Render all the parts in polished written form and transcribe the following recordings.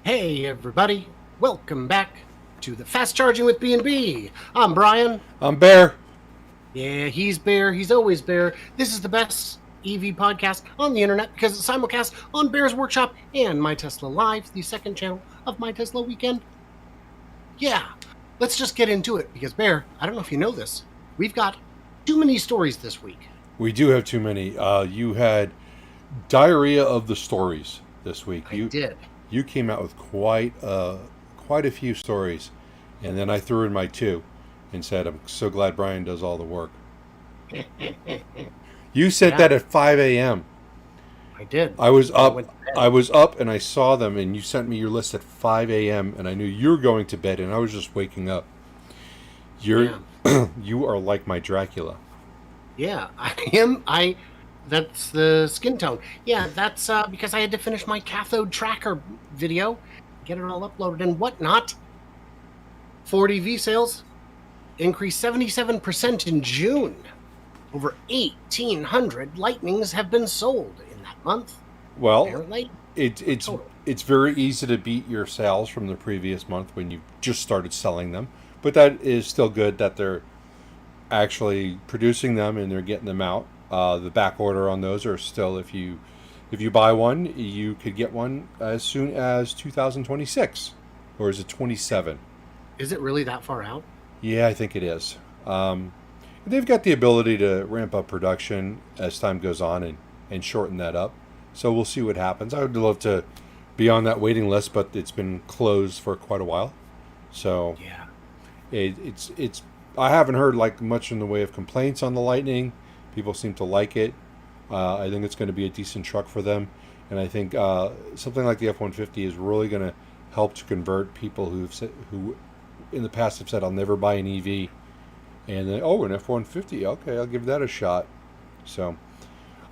Hey everybody, welcome back to the Fast Charging with BnB. I'm Brian. I'm Bear. Yeah, he's Bear. He's always Bear. This is the best EV podcast on the internet because it's simulcast on Bear's Workshop and My Tesla Live, the second channel of My Tesla Weekend. Yeah, let's just get into it because Bear, I don't know if you know this, we've got too many stories this week. We do have too many. You had diarrhea of the stories this week. I did. You came out with quite a few stories, and then I threw in my two and said, "I'm so glad Brian does all the work." You said that at 5 a.m. I did. I was I up. went to bed. I was up, and I saw them, and you sent me your list at 5 a.m. and I knew you were going to bed, and I was just waking up. You're you are like my Dracula. Yeah, I am. That's the skin tone. Yeah, that's because I had to finish my cathode tracker video, get it all uploaded and whatnot. Ford EV sales increased 77% in June. Over 1,800 Lightnings have been sold in that month. Well, Apparently, it's total. it's very easy to beat your sales from the previous month when you just started selling them, but that is still good that they're actually producing them and they're getting them out. The back order on those are still, if you buy one, you could get one as soon as 2026, or is it 27? Is it really that far out? Yeah, I think it is. They've got the ability to ramp up production as time goes on and shorten that up. So we'll see what happens. I would love to be on that waiting list, but it's been closed for quite a while. So Yeah. it's I haven't heard like much in the way of complaints on the Lightning. People seem to like it. I think it's going to be a decent truck for them, and I think something like the F-150 is really going to help to convert people who in the past have said I'll never buy an EV, and then an F-150, okay, I'll give that a shot. So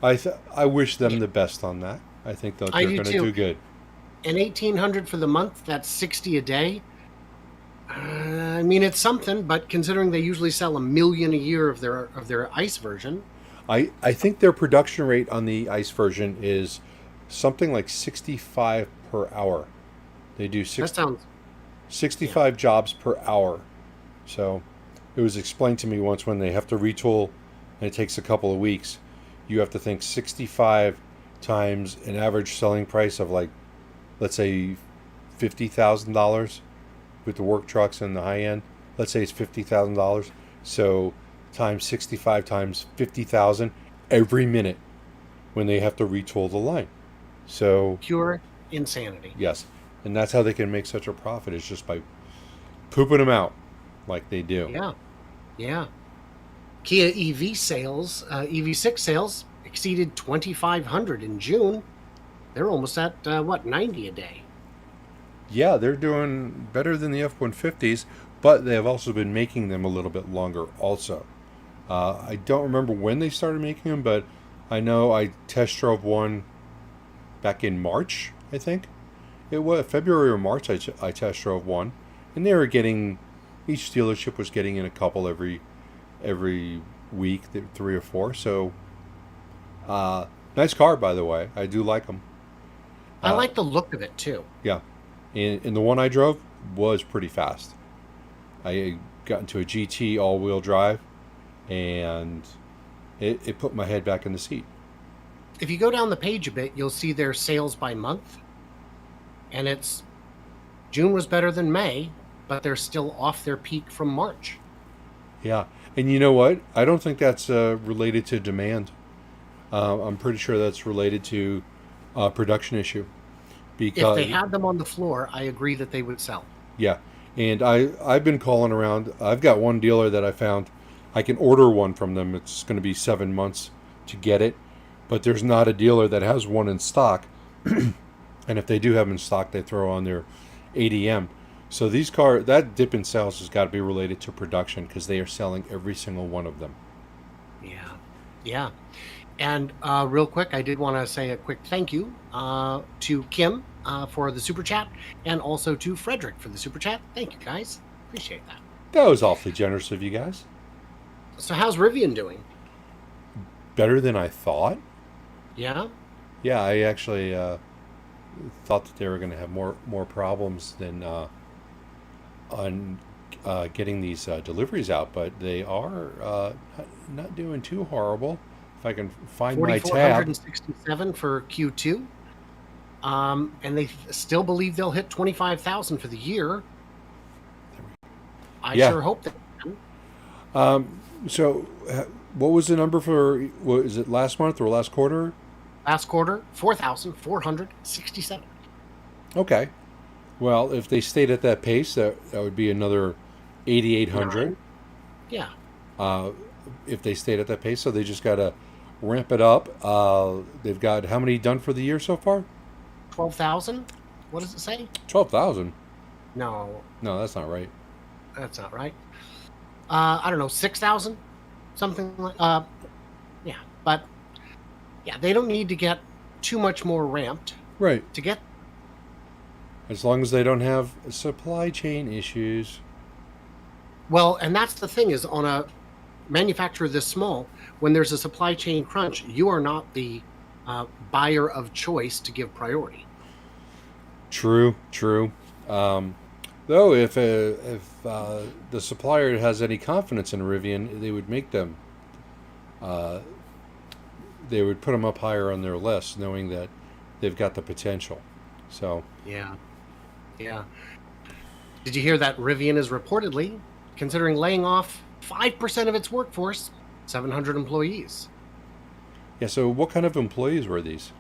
I wish them the best on that. I think that I they're do going to too. do good. And 1,800 for the month, that's 60 a day. I mean, it's something, but considering they usually sell 1 million a year of their ICE version, I think their production rate on the ICE version is something like 65 per hour. They do that sounds 65 jobs per hour. So it was explained to me once when they have to retool and it takes a couple of weeks, you have to think 65 times an average selling price of like, let's say $50,000 with the work trucks and the high end. Let's say it's $50,000. So times 65 times 50,000 every minute when they have to retool the line. So pure insanity. yes, and that's how they can make such a profit is just by pooping them out like they do. Yeah, yeah. Kia EV6 sales exceeded 2,500 in June. They're almost at 90 a day. Yeah, they're doing better than the F-150s, but they have also been making them a little bit longer also. I don't remember when they started making them, but I know I test drove one back in March, I think. It was February or March I test drove one, and they were getting, each dealership was getting in a couple every week, 3 or 4. So, nice car, by the way. I do like them. I Uh, like the look of it too. yeah, and the one I drove was pretty fast. I got into a GT all-wheel drive, and it put my head back in the seat. If you go down the page a bit, you'll see their sales by month, and it's June was better than May, but they're still off their peak from March. Yeah, and you know what? I don't think that's related to demand. I'm pretty sure that's related to production issue. If they Because had them on the floor, I agree that they would sell. yeah, and I've been calling around. I've got one dealer that I found. I can order one from them. It's going to be 7 months to get it, but there's not a dealer that has one in stock. And if they do have them in stock, they throw on their ADM. So that dip in sales has got to be related to production because they are selling every single one of them. Yeah, yeah. And real quick, I did want to say a quick thank you to Kim for the super chat, and also to Frederick for the super chat. Thank you, guys. Appreciate that. That was awfully generous of you guys. So, how's Rivian doing? Better than I thought. Yeah. Yeah, I actually thought that they were going to have more problems than on getting these deliveries out, but they are not doing too horrible. If I can find my tab. 4,467 for Q2. And they still believe they'll hit 25,000 for the year. I Yeah. sure hope that. So, what was the number for? What is it? Last month or last quarter? Last quarter, 4,467. Okay. Well, if they stayed at that pace, that would be another 8,800. Yeah. If they stayed at that pace, so they just got to ramp it up. They've got how many done for the year so far? 12,000? What does it say? 12,000. No, No, that's not right. that's not right. I don't know, 6,000? Something like yeah. But yeah, they don't need to get too much more ramped Right. to get. As long as they don't have supply chain issues. Well, and that's the thing is on a manufacturer this small, when there's a supply chain crunch, you are not the buyer of choice to give priority. True. Though, if the supplier has any confidence in Rivian, they would make them. They would put them up higher on their list, knowing that they've got the potential. So. Yeah. Did you hear that Rivian is reportedly considering laying off 5% of its workforce, 700 employees? Yeah. So, what kind of employees were these?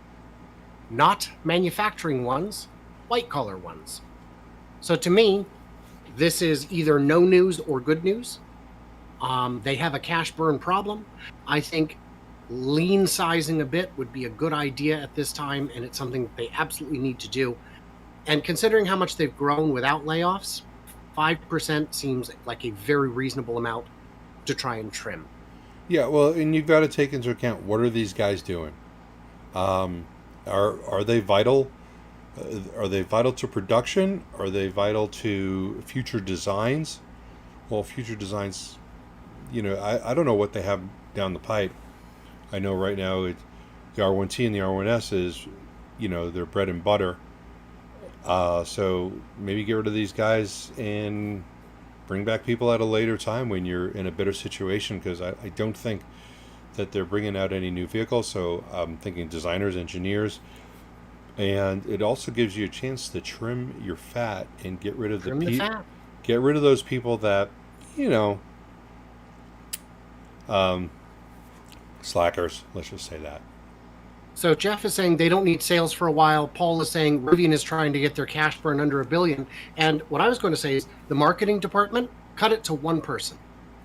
Not manufacturing ones, white-collar ones. So to me, this is either no news or good news. They have a cash burn problem. I think lean sizing a bit would be a good idea at this time, and it's something that they absolutely need to do. And considering how much they've grown without layoffs, 5% seems like a very reasonable amount to try and trim. Yeah. Well, and you've got to take into account what are these guys doing. Are they vital? Are they vital to production? Are they vital to future designs? Well, future designs, I don't know what they have down the pipe. I know right now the R1T and the R1S is, their bread and butter. So maybe get rid of these guys and bring back people at a later time when you're in a better situation, because I don't think that they're bringing out any new vehicles. So I'm thinking designers, engineers. And it also gives you a chance to trim your fat and get rid of get rid of those people that, slackers. Let's just say that. So Jeff is saying they don't need sales for a while. Paul is saying Rivian is trying to get their cash burn under $1 billion. And what I was going to say is the marketing department, cut it to one person.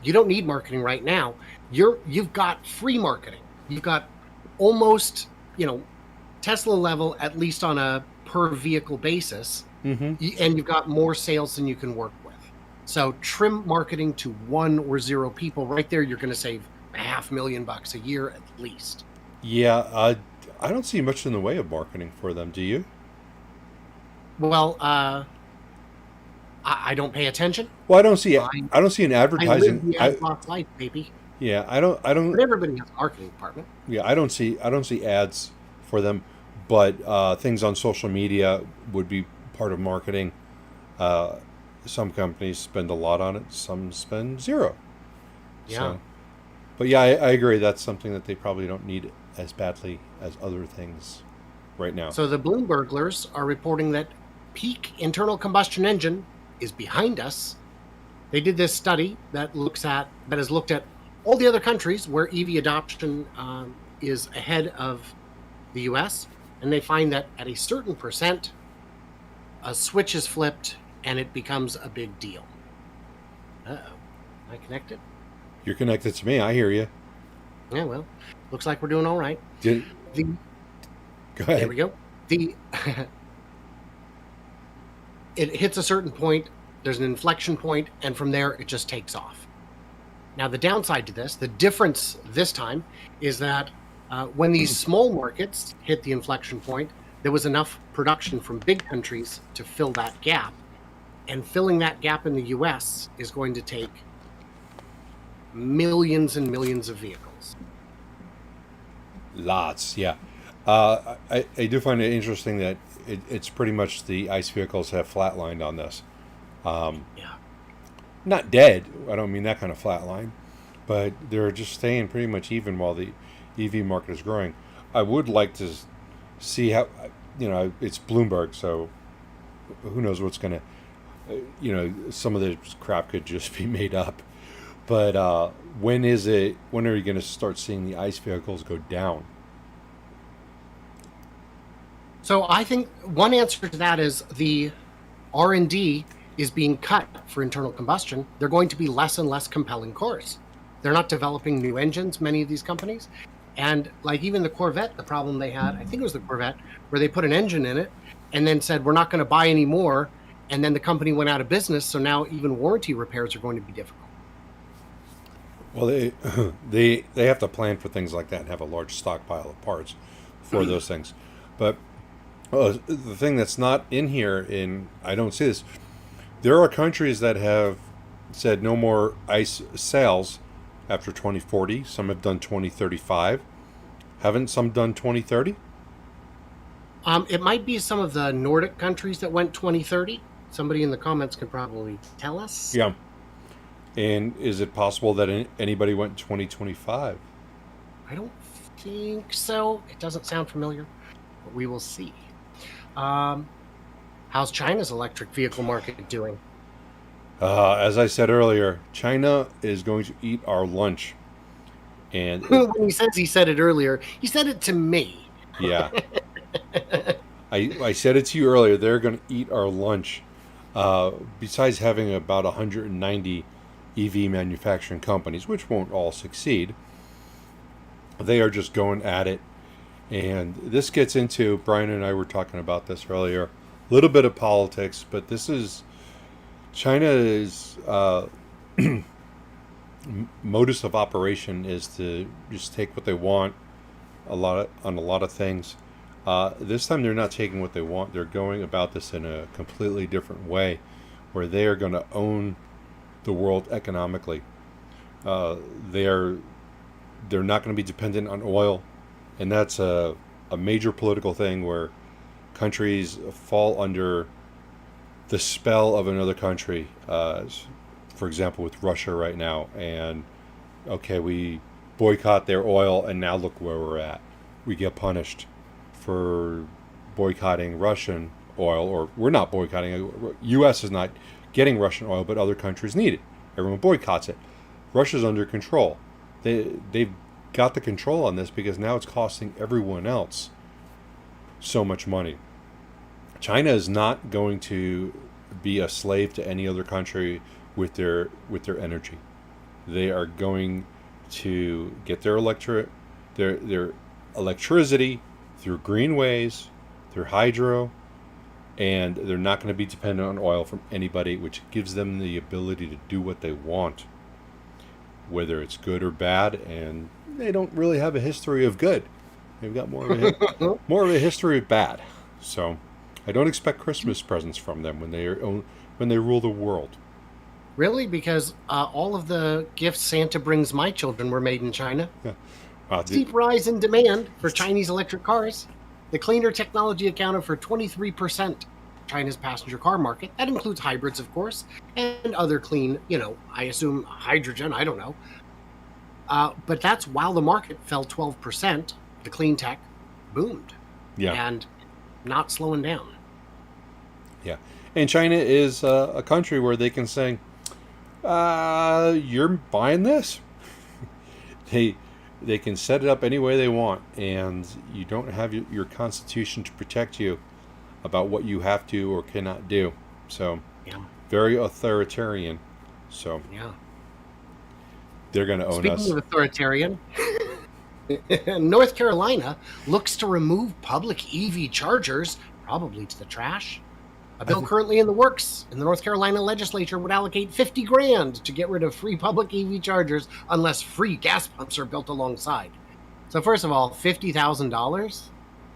You don't need marketing right now. You've got free marketing. You've got almost, Tesla level, at least on a per vehicle basis, and you've got more sales than you can work with. So trim marketing to 1 or 0 people. Right there, you're going to save $500,000 a year at least. Yeah, I don't see much in the way of marketing for them. Do you? Well, I don't pay attention. Well, I don't see an advertising. I live the ad block life, baby. Yeah, I don't. But everybody has a marketing department. Yeah, I don't see ads for them. But things on social media would be part of marketing. Some companies spend a lot on it. Some spend 0. Yeah. So, but yeah, I agree. That's something that they probably don't need as badly as other things right now. So the Bloomberglers are reporting that peak internal combustion engine is behind us. They did this study that has looked at all the other countries where EV adoption is ahead of the U.S., and they find that at a certain percent, a switch is flipped and it becomes a big deal. Uh-oh. Am I connected? You're connected to me. I hear you. Yeah, well, looks like we're doing all right. Go ahead. There we go. It hits a certain point, there's an inflection point, and from there it just takes off. Now, the downside to this, the difference this time, is that when these small markets hit the inflection point, there was enough production from big countries to fill that gap. And filling that gap in the U.S. is going to take millions and millions of vehicles. Lots, yeah. I do find it interesting that it's pretty much the ICE vehicles have flatlined on this. Um, Yeah. Not dead. I don't mean that kind of flatline, but they're just staying pretty much even while the EV market is growing. I would like to see how, it's Bloomberg, so who knows what's going to, some of the crap could just be made up. But when are you going to start seeing the ICE vehicles go down? So I think one answer to that is the R&D is being cut for internal combustion. They're going to be less and less compelling cars. They're not developing new engines, many of these companies. And like even the Corvette, the problem they had, I think it was the Corvette, where they put an engine in it and then said, we're not going to buy any more. And then the company went out of business. So now even warranty repairs are going to be difficult. Well, they have to plan for things like that and have a large stockpile of parts for those things. But the thing that's not in here, in I don't see this. There are countries that have said no more ICE sales after 2040. Some have done 2035. Haven't some done 2030? It might be some of the Nordic countries that went 2030. Somebody in the comments can probably tell us. Yeah. And is it possible that anybody went 2025? I don't think so. It doesn't sound familiar, but we will see. How's China's electric vehicle market doing? As I said earlier, China is going to eat our lunch. And When he says he said it earlier, he said it to me. yeah, I said it to you earlier. They're going to eat our lunch. Besides having about 190 EV manufacturing companies, which won't all succeed, they are just going at it. And this gets into, Brian and I were talking about this earlier, a little bit of politics, but this is China's modus of operation is to just take what they want on a lot of things. This time they're not taking what they want. They're going about this in a completely different way, where they are going to own the world economically. They're not going to be dependent on oil, and that's a major political thing where countries fall under the spell of another country. For example, with Russia right now, and okay, we boycott their oil, and now look where we're at. We get punished for boycotting Russian oil, or we're not boycotting. U.S. is not getting Russian oil, but other countries need it. Everyone boycotts it. Russia's under control. They've got the control on this because now it's costing everyone else so much money. China is not going to be a slave to any other country with their energy. They are going to get their electricity through green ways, through hydro, and they're not going to be dependent on oil from anybody, which gives them the ability to do what they want, whether it's good or bad. And they don't really have a history of good. They've got more of a history of bad. So I don't expect Christmas presents from them when they rule the world. Really? Because all of the gifts Santa brings my children were made in China. Yeah. Steep rise in demand for Chinese electric cars. The cleaner technology accounted for 23% of China's passenger car market. That includes hybrids, of course, and other clean, I assume hydrogen, I don't know. But that's while the market fell 12%, the clean tech boomed. Yeah. And not slowing down. Yeah. And China is a country where they can say, you're buying this? They can set it up any way they want, and you don't have your constitution to protect you about what you have to or cannot do. So, Yeah. very authoritarian. So, Yeah. they're going to own us. Speaking of authoritarian, North Carolina looks to remove public EV chargers, probably to the trash. A bill currently in the works in the North Carolina legislature would allocate $50,000 to get rid of free public EV chargers unless free gas pumps are built alongside. So first of all, $50,000?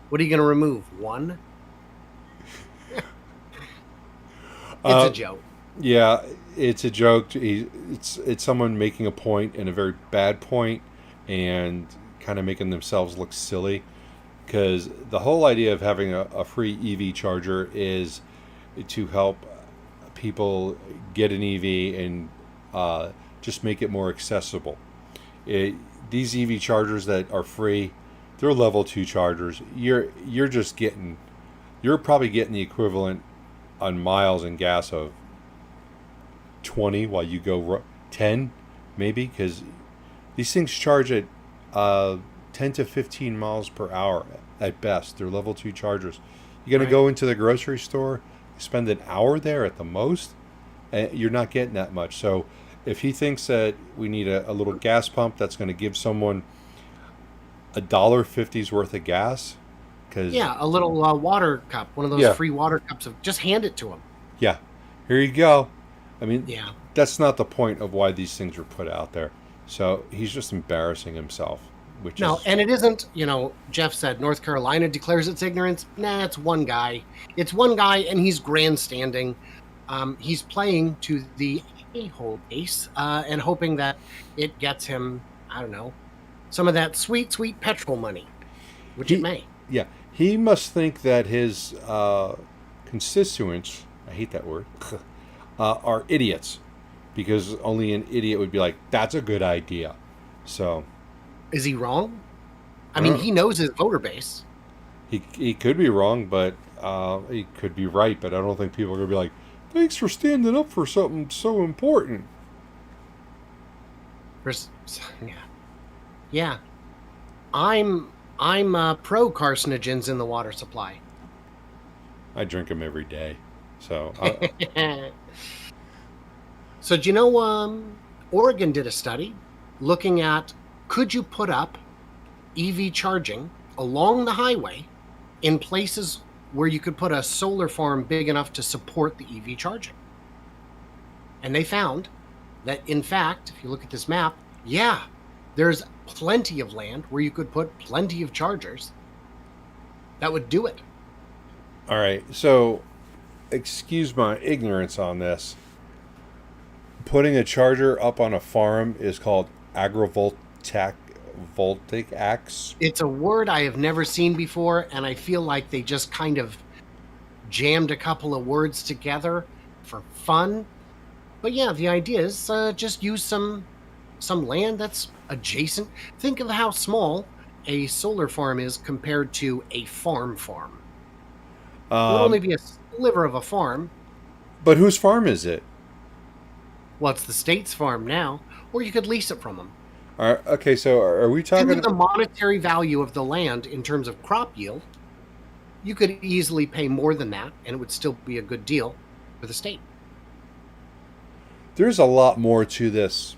What are you going to remove? One? It's a joke. Yeah, it's a joke. It's someone making a point, and a very bad point, and kind of making themselves look silly. because the whole idea of having a free EV charger is to help people get an EV and just make it more accessible. These EV chargers that are free, they're level 2 chargers. You're probably getting the equivalent on miles and gas of 20 while you go 10 maybe, because these things charge at 10 to 15 miles per hour at best. They're level 2 chargers. You're going to go into the grocery store, spend an hour there at the most, and you're not getting that much. So if he thinks that we need a little gas pump that's going to give someone $1.50's worth of gas, because a little water cup, one of those free water cups, of just hand it to him. Yeah, here you go. I mean, yeah, that's not the point of why these things were put out there. So he's just embarrassing himself. And it isn't, Jeff said North Carolina declares its ignorance. Nah, it's one guy. It's one guy, and he's grandstanding. He's playing to the a-hole base and hoping that it gets him, I don't know, some of that sweet, sweet petrol money, which it may. Yeah, he must think that his constituents, I hate that word, are idiots, because only an idiot would be like, that's a good idea. So, is he wrong? I mean, he knows his voter base. He could be wrong, but he could be right. But I don't think people are going to be like, thanks for standing up for something so important. Yeah. I'm pro carcinogens in the water supply. I drink them every day. So, so do you know, Oregon did a study looking at, could you put up EV charging along the highway in places where you could put a solar farm big enough to support the EV charging? And they found that, in fact, if you look at this map, there's plenty of land where you could put plenty of chargers that would do it. All right, so excuse my ignorance on this. Putting a charger up on a farm is called agrivoltaics. It's a word I have never seen before, and I feel like they just kind of jammed a couple of words together for fun. But yeah, the idea is just use some land that's adjacent. Think of how small a solar farm is compared to a farm. It would only be a sliver of a farm. But whose farm is it? Well, it's the state's farm now, or you could lease it from them. Okay, so are we talking... Given the monetary value of the land in terms of crop yield, you could easily pay more than that, and it would still be a good deal for the state. There's a lot more to this.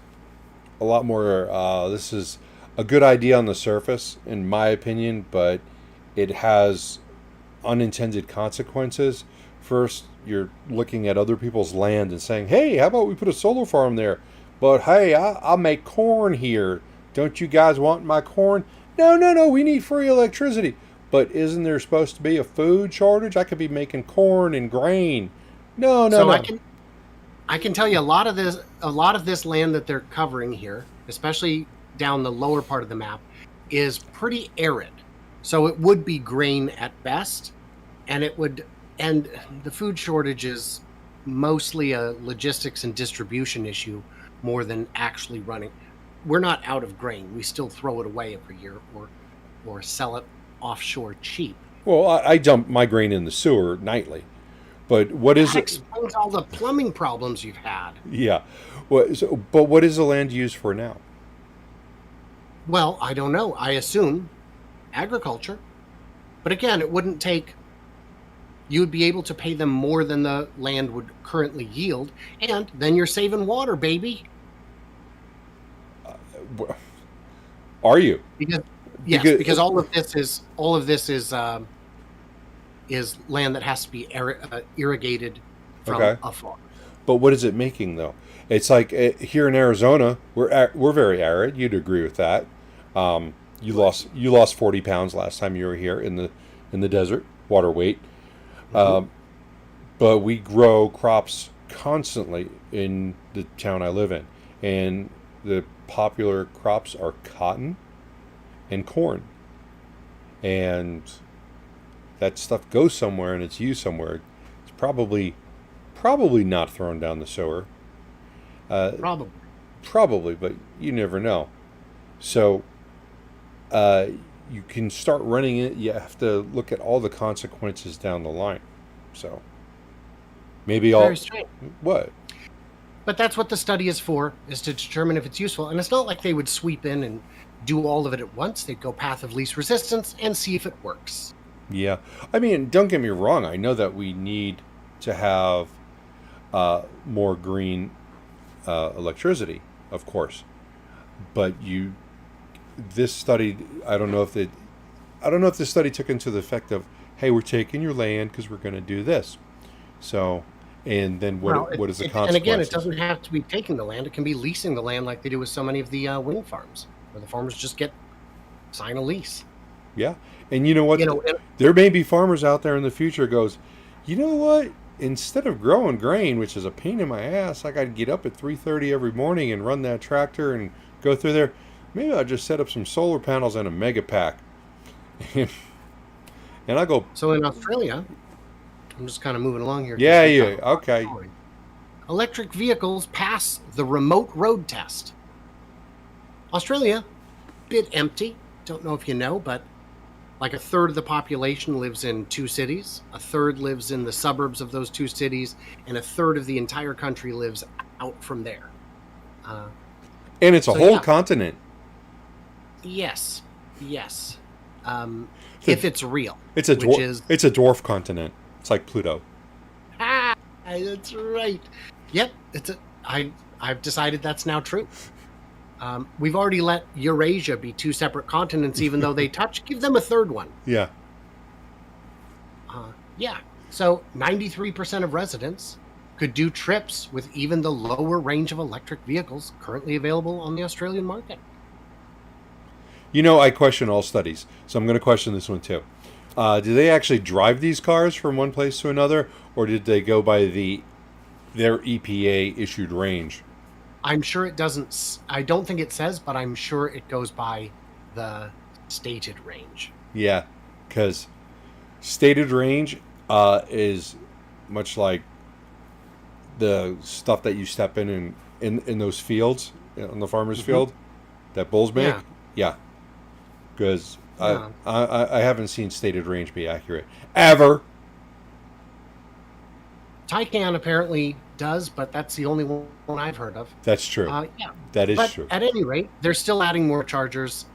A lot more. This is a good idea on the surface, in my opinion, but it has unintended consequences. First, you're looking at other people's land and saying, hey, how about we put a solar farm there? But hey, I'll make corn here. Don't you guys want my corn? No, we need free electricity. But isn't there supposed to be a food shortage? I could be making corn and grain. No. I can tell you a lot of this land that they're covering here, especially down the lower part of the map, is pretty arid. So it would be grain at best, and the food shortage is mostly a logistics and distribution issue more than actually running. We're not out of grain. We still throw it away every year or sell it offshore cheap. Well, I dump my grain in the sewer nightly. But what is that explains all the plumbing problems you've had. Yeah. But what is the land used for now? Well, I don't know. I assume agriculture. But again, it wouldn't take... You would be able to pay them more than the land would currently yield, and then you're saving water, baby. Are you? Because all of this is land that has to be irrigated from afar. But what is it making though? It's like here in Arizona, we're very arid. You'd agree with that. You lost 40 pounds last time you were here in the desert, water weight. Mm-hmm. But we grow crops constantly in the town I live in, and the popular crops are cotton and corn. and that stuff goes somewhere and it's used somewhere, it's probably not thrown down the sewer. Probably. Probably, but you never know. So you can start running it. You have to look at all the consequences down the line. So maybe Very strange. What? But that's what the study is for, is to determine if it's useful. And it's not like they would sweep in and do all of it at once. They'd go path of least resistance and see if it works. Yeah. I mean, don't get me wrong. I know that we need to have more green electricity, of course. But this study, I don't know if this study took into the effect of, hey, we're taking your land because we're going to do this. So, and then what is the consequence? And again, it doesn't have to be taking the land. It can be leasing the land like they do with so many of the wind farms, where the farmers just sign a lease. Yeah. And you know what? There may be farmers out there in the future goes, you know what? Instead of growing grain, which is a pain in my ass, I got to get up at 3:30 every morning and run that tractor and go through there. Maybe I'll just set up some solar panels and a megapack. And I go. So in Australia, I'm just kind of moving along here. Yeah, okay. Electric vehicles pass the remote road test. Australia, bit empty. Don't know if you know, but like a third of the population lives in 2 cities, a third lives in the suburbs of those 2 cities, and a third of the entire country lives out from there. And it's a whole continent. Yes. If it's real. It's a dwarf continent. It's like Pluto. Ah, that's right. Yep, I've decided that's now true. We've already let Eurasia be 2 separate continents, even though they touch. Give them a third one. Yeah. Yeah. So 93% of residents could do trips with even the lower range of electric vehicles currently available on the Australian market. I question all studies, so I'm going to question this one too. Do they actually drive these cars from one place to another, or did they go by their EPA issued range? I'm sure it doesn't. I don't think it says, but I'm sure it goes by the stated range. Yeah, because stated range is much like the stuff that you step in those fields on the farmer's field that bulls make. Yeah, because I haven't seen stated range be accurate ever. Taycan apparently does, but that's the only one I've heard of. That's true. Yeah, that is true. At any rate, they're still adding more chargers,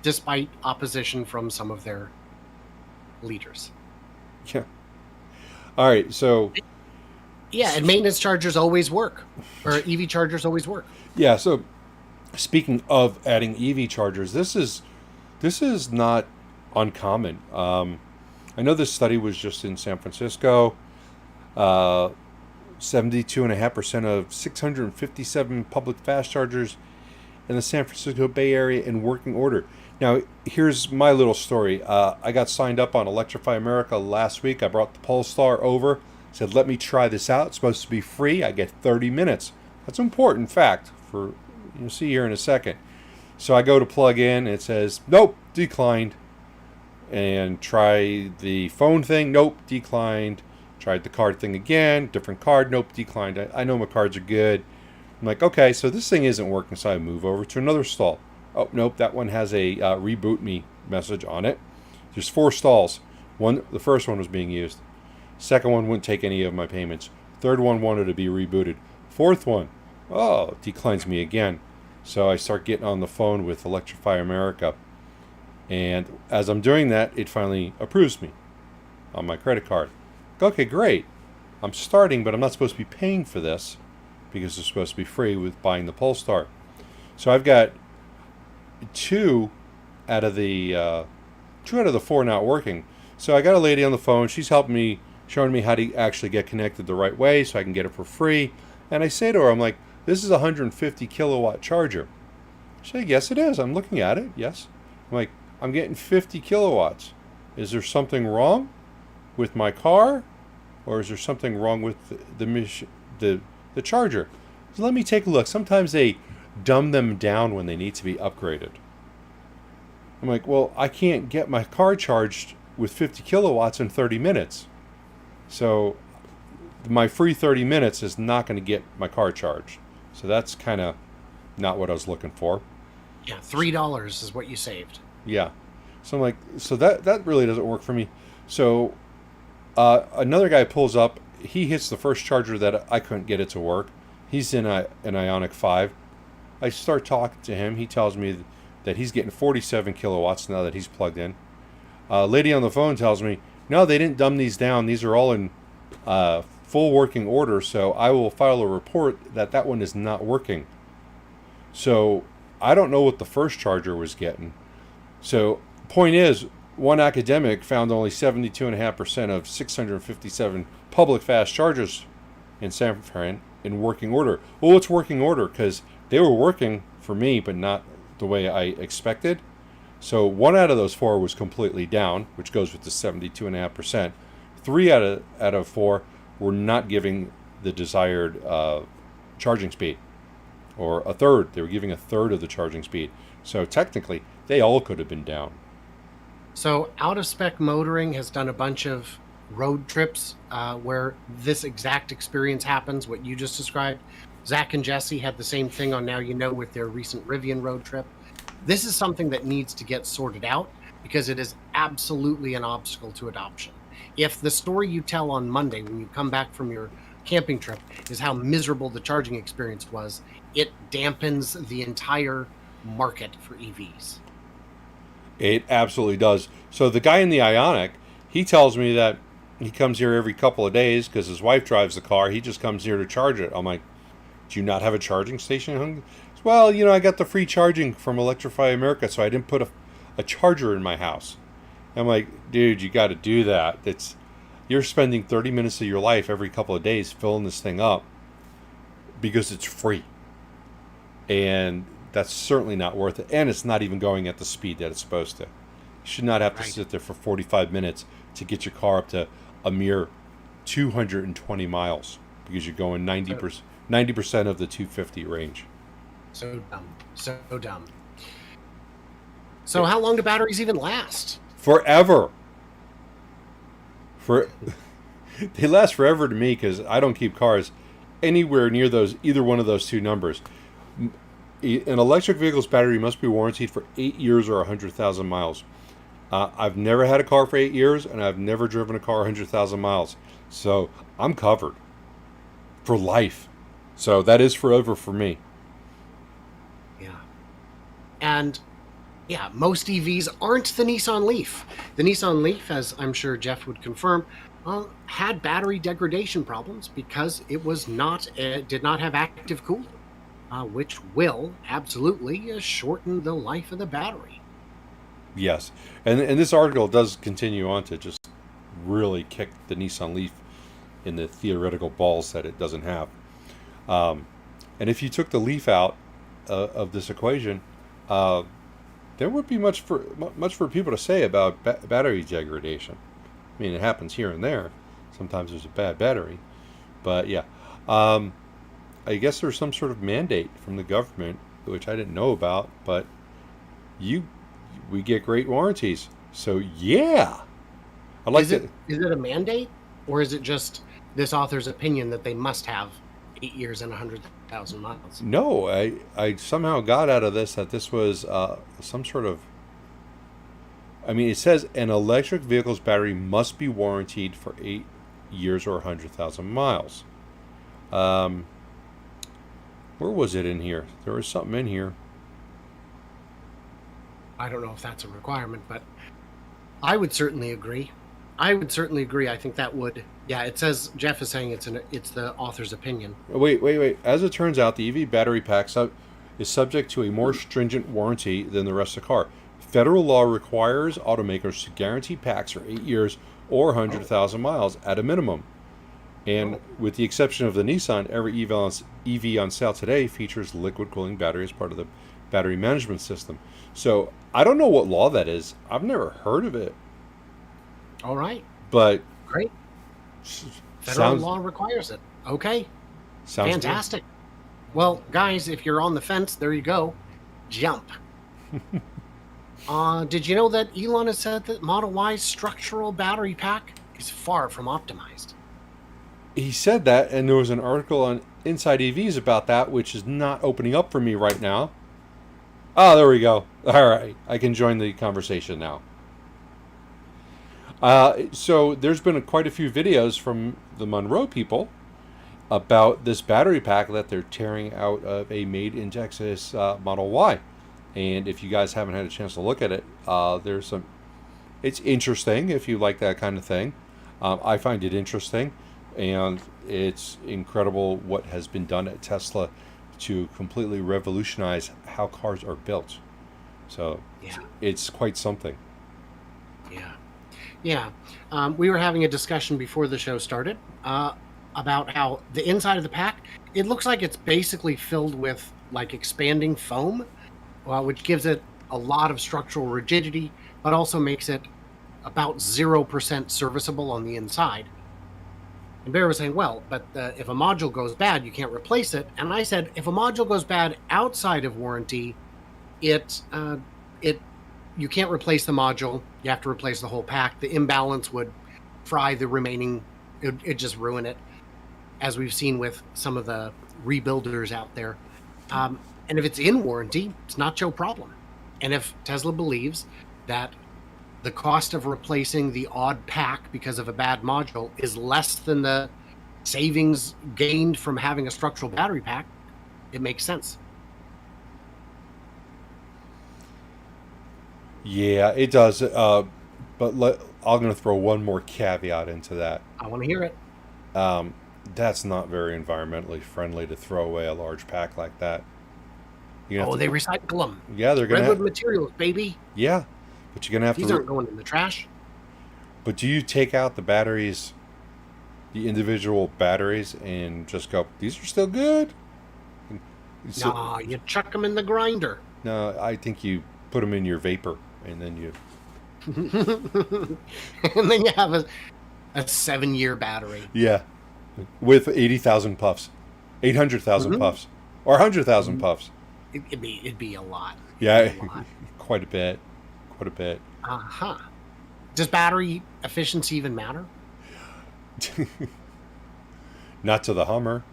despite opposition from some of their leaders. Yeah. All right. So. Yeah, and maintenance chargers always work, or EV chargers always work. Yeah. So, speaking of adding EV chargers, this is not uncommon. I know this study was just in San Francisco. 72.5% of 657 public fast chargers in the San Francisco Bay Area in working order. Now, here's my little story. I got signed up on Electrify America last week. I brought the Polestar over. Said, let me try this out. It's supposed to be free. I get 30 minutes. That's an important fact. You'll see here in a second. So I go to plug in. It says, nope, declined. And try the phone thing. Nope, declined. Tried the card thing again. Different card. Nope, declined. I know my cards are good. I'm like, okay, so this thing isn't working. So I move over to another stall. Oh, nope, that one has a reboot me message on it. There's 4 stalls. The first one was being used. Second one wouldn't take any of my payments. Third one wanted to be rebooted. Fourth one, declines me again. So I start getting on the phone with Electrify America. And as I'm doing that, it finally approves me on my credit card. Okay, great. I'm starting, but I'm not supposed to be paying for this because it's supposed to be free with buying the Polestar. So I've got 2 out of the 4 not working. So I got a lady on the phone. She's helping me, showing me how to actually get connected the right way so I can get it for free. And I say to her, I'm like, this is a 150 kilowatt charger. She said, yes, it is. I'm looking at it. Yes. I'm like, I'm getting 50 kilowatts. Is there something wrong with my car? Or is there something wrong with the charger? So let me take a look. Sometimes they dumb them down when they need to be upgraded. I'm like, well, I can't get my car charged with 50 kilowatts in 30 minutes. So my free 30 minutes is not going to get my car charged. So that's kind of not what I was looking for. Yeah, $3 is what you saved. Yeah. So I'm like, so that really doesn't work for me. So another guy pulls up. He hits the first charger that I couldn't get it to work. He's in an Ioniq 5. I start talking to him. He tells me that he's getting 47 kilowatts now that he's plugged in. Lady on the phone tells me, no, they didn't dumb these down. These are all in full working order, so I will file a report that that one is not working. So I don't know what the first charger was getting. So point is, one academic found only 72.5% of 657 public fast chargers in San Fran in working order. Well, it's working order because they were working for me, but not the way I expected. So one out of those four was completely down, which goes with the 72.5%. Three out of four were not giving the desired charging speed, or a third. They were giving a third of the charging speed. So technically, they all could have been down. So Out of Spec Motoring has done a bunch of road trips where this exact experience happens, what you just described. Zach and Jesse had the same thing on Now You Know with their recent Rivian road trip. This is something that needs to get sorted out because it is absolutely an obstacle to adoption. If the story you tell on Monday when you come back from your camping trip is how miserable the charging experience was, it dampens the entire market for EVs. It absolutely does. So the guy in the Ioniq, he tells me that he comes here every couple of days because his wife drives the car. He just comes here to charge it. I'm like, do you not have a charging station? Well, you know, I got the free charging from Electrify America, so I didn't put a charger in my house. I'm like, dude, you got to do that. You're spending 30 minutes of your life every couple of days filling this thing up because it's free. And that's certainly not worth it. And it's not even going at the speed that it's supposed to. You should not have to sit there for 45 minutes to get your car up to a mere 220 miles because you're going 90% of the 250 range. So dumb. So dumb. So how long do batteries even last? Forever. They last forever to me because I don't keep cars anywhere near either one of those two numbers. An electric vehicle's battery must be warranted for 8 years or 100,000 miles. I've never had a car for 8 years, and I've never driven a car 100,000 miles. So I'm covered for life. So that is forever for me. Yeah. And yeah, most EVs aren't the Nissan Leaf. The Nissan Leaf, as I'm sure Jeff would confirm, had battery degradation problems because it did not have active cooling, which will absolutely shorten the life of the battery. Yes. And this article does continue on to just really kick the Nissan Leaf in the theoretical balls that it doesn't have. And if you took the Leaf out of this equation, there would be much for people to say about battery degradation. I mean, it happens here and there. Sometimes there's a bad battery. But yeah, I guess there's some sort of mandate from the government, which I didn't know about, but we get great warranties. So yeah. Is it a mandate, or is it just this author's opinion that they must have 8 years and 100,000 miles? No, I somehow got out of this that this was some sort of... I mean, it says an electric vehicle's battery must be warranted for 8 years or 100,000 miles. Where was it in here? There was something in here. I don't know if that's a requirement, but I would certainly agree. I think that would... Yeah, it says, Jeff is saying it's the author's opinion. Wait. As it turns out, the EV battery pack is subject to a more stringent warranty than the rest of the car. Federal law requires automakers to guarantee packs for 8 years or 100,000 miles at a minimum. And with the exception of the Nissan, every EV on sale today features liquid cooling battery as part of the battery management system. So I don't know what law that is. I've never heard of it. All right. But great. Federal law requires it. Okay. Sounds fantastic. Good. Well, guys, if you're on the fence, there you go. Jump. Did you know that Elon has said that Model Y's structural battery pack is far from optimized? He said that, and there was an article on Inside EVs about that, which is not opening up for me right now. Oh, there we go. All right, I can join the conversation now. So there's been quite a few videos from the Munro people about this battery pack that they're tearing out of a made in Texas Model Y. And if you guys haven't had a chance to look at it, there's some. It's interesting if you like that kind of thing. I find it interesting, and it's incredible what has been done at Tesla to completely revolutionize how cars are built. So Yeah. it's quite something. Yeah. Yeah. We were having a discussion before the show started about how the inside of the pack, it looks like it's basically filled with like expanding foam, which gives it a lot of structural rigidity, but also makes it about 0% serviceable on the inside. And Bear was saying, well, but if a module goes bad, you can't replace it. And I said, if a module goes bad outside of warranty, you can't replace the module. You have to replace the whole pack. The imbalance would fry the remaining. It'd just ruin it, as we've seen with some of the rebuilders out there. And if it's in warranty, it's not your problem. And if Tesla believes that the cost of replacing the odd pack because of a bad module is less than the savings gained from having a structural battery pack, it makes sense. Yeah, it does. But I'm going to throw one more caveat into that. I want to hear it. That's not very environmentally friendly to throw away a large pack like that. They recycle them. Yeah, they're going Redwood materials, baby. Yeah, but you're going to have These aren't going in the trash. But do you take out the batteries, the individual batteries, and just go, these are still good? No, you chuck them in the grinder. No, I think you put them in your vapor, and then you... and then you have a 7-year battery. Yeah, with 80,000 puffs, 800,000 puffs, or 100,000 puffs. It'd be a lot. Yeah, quite a bit. Does battery efficiency even matter? Not to the Hummer.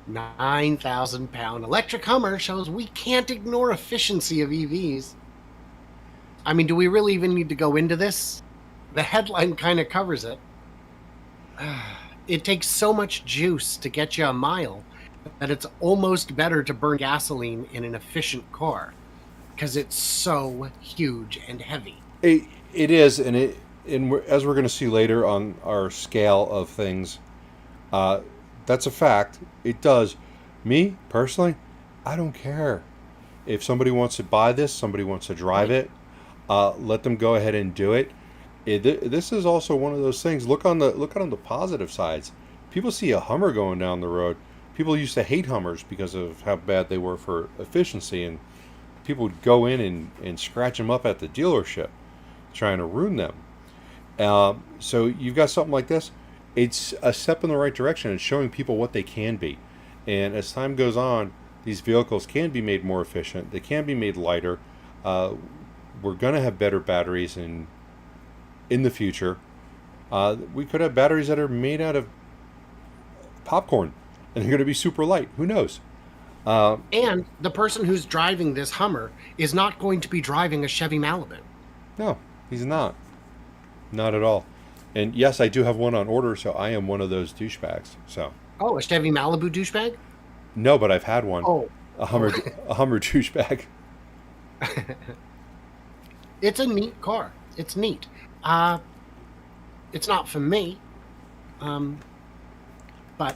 9,000-pound electric Hummer shows we can't ignore efficiency of EVs. I mean, do we really even need to go into this? The headline kind of covers it. It takes so much juice to get you a mile that it's almost better to burn gasoline in an efficient car because it's so huge and heavy. It is, and as we're going to see later on our scale of things, that's a fact. It does. Me, personally, I don't care. If somebody wants to buy this, somebody wants to drive it, let them go ahead and do it. This is also one of those things. Look on the positive sides. People see a Hummer going down the road. People used to hate Hummers because of how bad they were for efficiency, and people would go in and scratch them up at the dealership, trying to ruin them. So you've got something like this. It's a step in the right direction. It's showing people what they can be. And as time goes on, these vehicles can be made more efficient. They can be made lighter. We're going to have better batteries in the future. We could have batteries that are made out of popcorn, and they're going to be super light. Who knows? And the person who's driving this Hummer is not going to be driving a Chevy Malibu. No, he's not. Not at all. And yes, I do have one on order, so I am one of those douchebags. So. Oh, a Chevy Malibu douchebag? No, but I've had one. Oh. A Hummer douchebag. It's a neat car. It's neat. It's not for me. But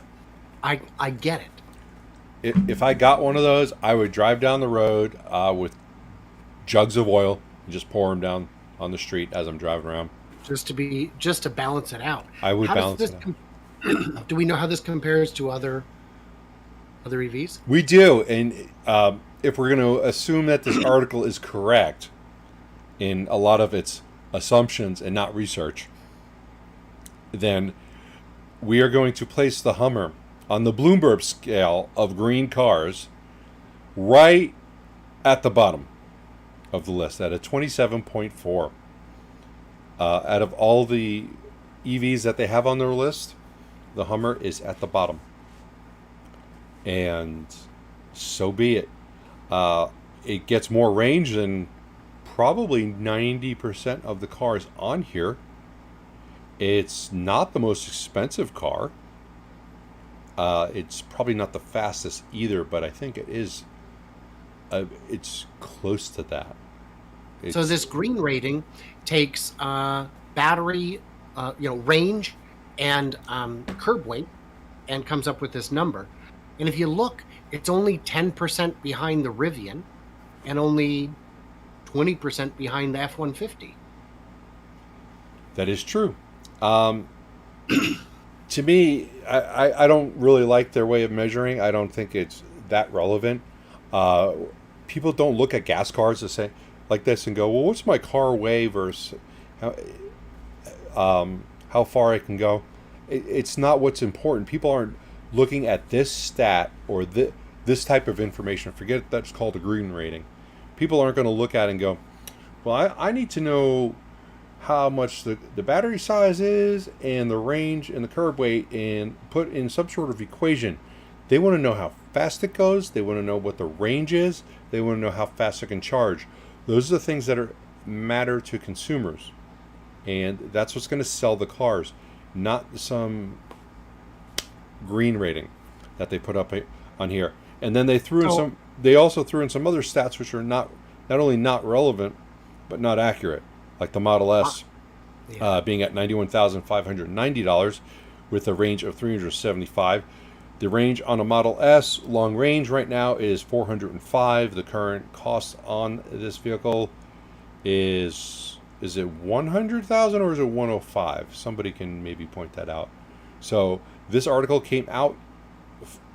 I get it. If I got one of those, I would drive down the road with jugs of oil and just pour them down on the street as I'm driving around. Just to balance it out. I would balance it out. Do we know how this compares to other EVs? We do, and if we're going to assume that this article is correct in a lot of its assumptions and not research, then we are going to place the Hummer on the Bloomberg scale of green cars right at the bottom. of the list at a 27.4. Out of all the EVs that they have on their list, the Hummer is at the bottom. And so be it. It gets more range than probably 90% of the cars on here. It's not the most expensive car. It's probably not the fastest either, but I think it is. It's close to that. So this green rating takes battery, range, and curb weight, and comes up with this number. And if you look, it's only 10% behind the Rivian, and only 20% behind the F-150. That is true. To me, I don't really like their way of measuring. I don't think it's that relevant. People don't look at gas cars to say like this and go, well, what's my car weigh versus how far I can go? It's not what's important. People aren't looking at this stat or this type of information. Forget that's called a green rating. People aren't going to look at it and go, well, I need to know how much the battery size is and the range and the curb weight and put in some sort of equation. They want to know how fast it goes. They want to know what the range is. They want to know how fast it can charge. Those are the things that matter to consumers. And that's what's going to sell the cars, not some green rating that they put up on here. And then they also threw in some other stats which are not only not relevant, but not accurate. Like the Model S being at $91,590 with a range of 375. The range on a Model S long range right now is 405. The current cost on this vehicle is it 100,000 or is it 105? Somebody can maybe point that out. So this article came out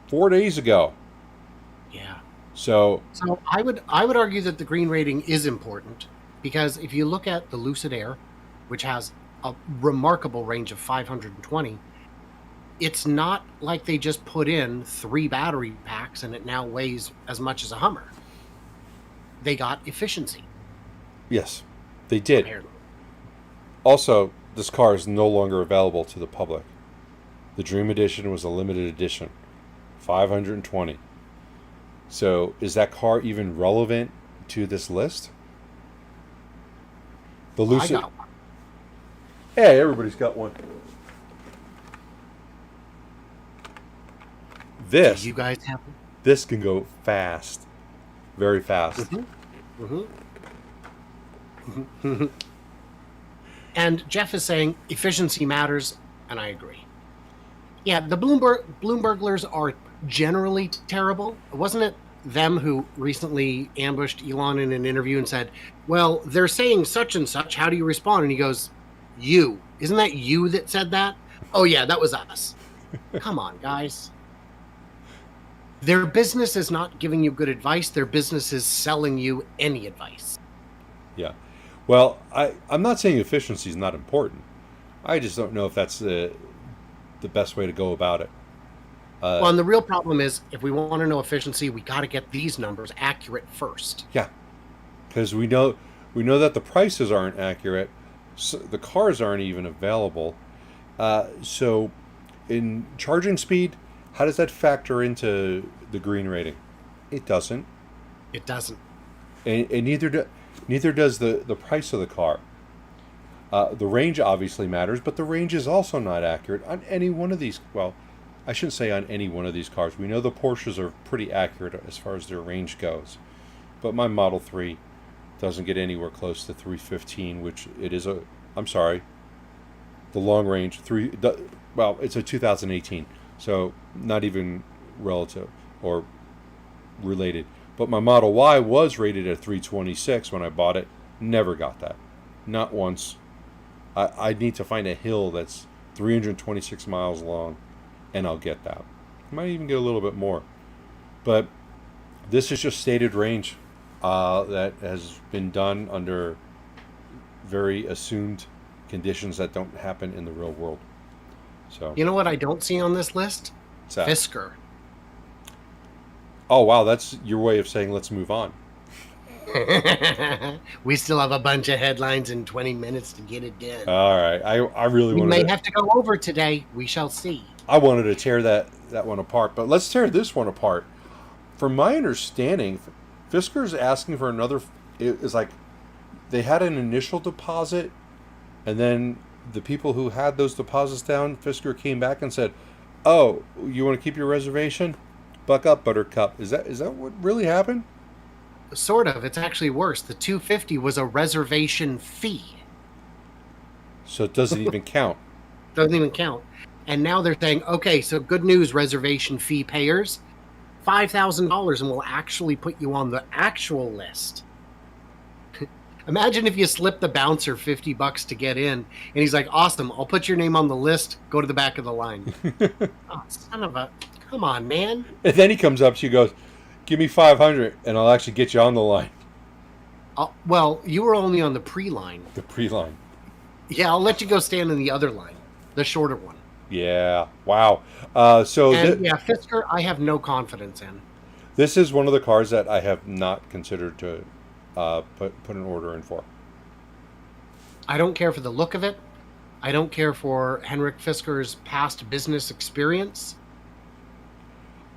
4 days ago. Yeah. So I would argue that the green rating is important, because if you look at the Lucid Air, which has a remarkable range of 520, it's not like they just put in 3 battery packs and it now weighs as much as a Hummer. They got efficiency. Yes, they did. Apparently. Also, this car is no longer available to the public. The Dream Edition was a limited edition, 520. So is that car even relevant to this list? The Lucid. I got one. Hey, everybody's got one. This. Do you guys have one? This can go fast, very fast. Mm-hmm. Mm-hmm. And Jeff is saying efficiency matters, and I agree. Yeah, the Bloomberglers are generally terrible. Wasn't it them who recently ambushed Elon in an interview and said, well, they're saying such and such, how do you respond? And he goes, you. Isn't that you that said that? Oh, yeah, that was us. Come on, guys. Their business is not giving you good advice. Their business is selling you any advice. Yeah. Well, I'm not saying efficiency is not important. I just don't know if that's the best way to go about it. Well, and the real problem is, if we want to know efficiency, we got to get these numbers accurate first. Yeah, because we know that the prices aren't accurate, so the cars aren't even available. So, in charging speed, how does that factor into the green rating? It doesn't. It doesn't. And neither does the price of the car. The range obviously matters, but the range is also not accurate on any one of these. Well, I shouldn't say on any one of these cars. We know the Porsches are pretty accurate as far as their range goes. But my Model 3 doesn't get anywhere close to 315, which it is the long range, it's a 2018, so not even relative or related. But my Model Y was rated at 326 when I bought it. Never got that. Not once. I need to find a hill that's 326 miles long, and I'll get that. Might even get a little bit more. But this is just stated range that has been done under very assumed conditions that don't happen in the real world. So you know what I don't see on this list? Fisker. Oh, wow, that's your way of saying let's move on. We still have a bunch of headlines in 20 minutes to get it done. All right. I really We wanted may to, have to go over today. We shall see. I wanted to tear that one apart, but let's tear this one apart. From my understanding, Fisker's asking for another. It's like they had an initial deposit, and then the people who had those deposits down, Fisker came back and said, "Oh, you want to keep your reservation? Buck up, Buttercup." Is that what really happened? Sort of. It's actually worse. The 250 was a reservation fee. So it doesn't even count. Doesn't even count. And now they're saying, okay, so good news, reservation fee payers, $5,000, and we'll actually put you on the actual list. Imagine if you slip the bouncer $50 to get in, and he's like, awesome, I'll put your name on the list, go to the back of the line. Oh, son of a, come on, man. And then he comes up to you, goes, "Give me 500, and I'll actually get you on the line." Well, you were only on the pre-line. The pre-line. Yeah, I'll let you go stand in the other line, the shorter one. Yeah. Wow. Fisker, I have no confidence in. This is one of the cars that I have not considered to put an order in for. I don't care for the look of it. I don't care for Henrik Fisker's past business experience.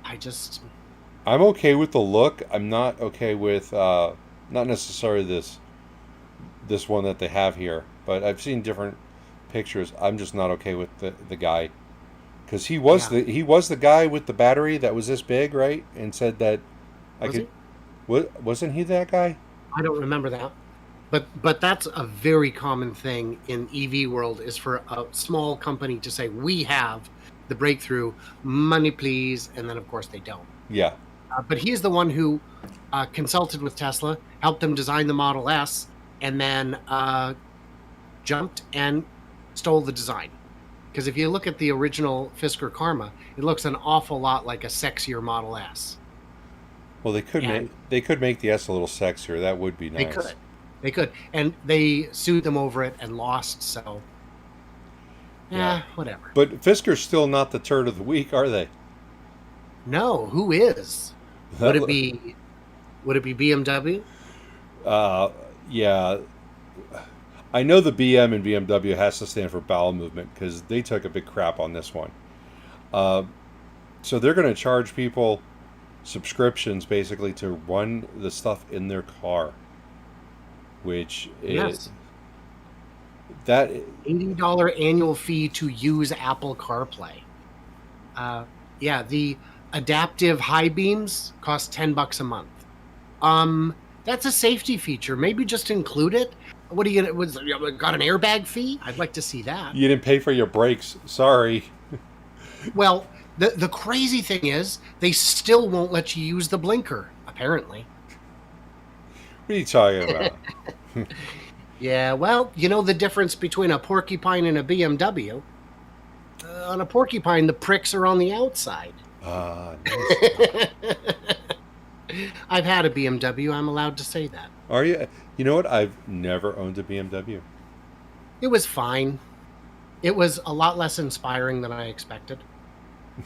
I'm okay with the look. I'm not okay with not necessarily this one that they have here, but I've seen different pictures. I'm just not okay with the guy, because he was the guy with the battery that was this big, right? And said that wasn't he that guy? I don't remember that. But that's a very common thing in EV world, is for a small company to say, we have the breakthrough, money please, and then of course they don't. Yeah. But he's the one who consulted with Tesla, helped them design the Model S, and then jumped and stole the design. Because if you look at the original Fisker Karma, it looks an awful lot like a sexier Model S. Well, they could make the S a little sexier. That would be nice. They could, and they sued them over it and lost. So, whatever. But Fisker's still not the turd of the week, are they? No, who is? Would it be BMW? Yeah. I know the BM and BMW has to stand for bowel movement, because they took a big crap on this one. So they're going to charge people subscriptions basically to run the stuff in their car, which is that $80 annual fee to use Apple CarPlay. The adaptive high beams cost $10 a month. That's a safety feature. Maybe just include it. What are you gonna? Got an airbag fee? I'd like to see that. You didn't pay for your brakes. Sorry. Well, the crazy thing is, they still won't let you use the blinker, apparently. What are you talking about? Yeah, well, you know the difference between a porcupine and a BMW? On a porcupine, the pricks are on the outside. Nice. I've had a BMW. I'm allowed to say that. Are you? You know what? I've never owned a BMW. It was fine. It was a lot less inspiring than I expected.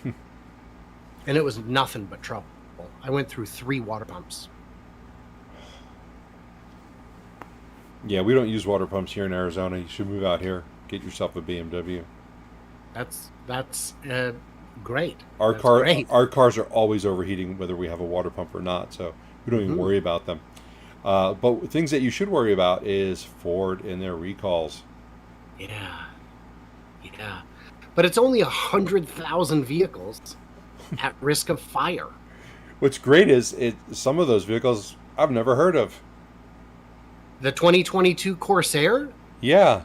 And it was nothing but trouble. I went through 3 water pumps. Yeah, we don't use water pumps here in Arizona. You should move out here. Get yourself a BMW. That's great. Our cars are always overheating, whether we have a water pump or not, so we don't even worry about them. But things that you should worry about is Ford and their recalls. Yeah. But it's only 100,000 vehicles at risk of fire. What's great is some of those vehicles I've never heard of. The 2022 Corsair? Yeah.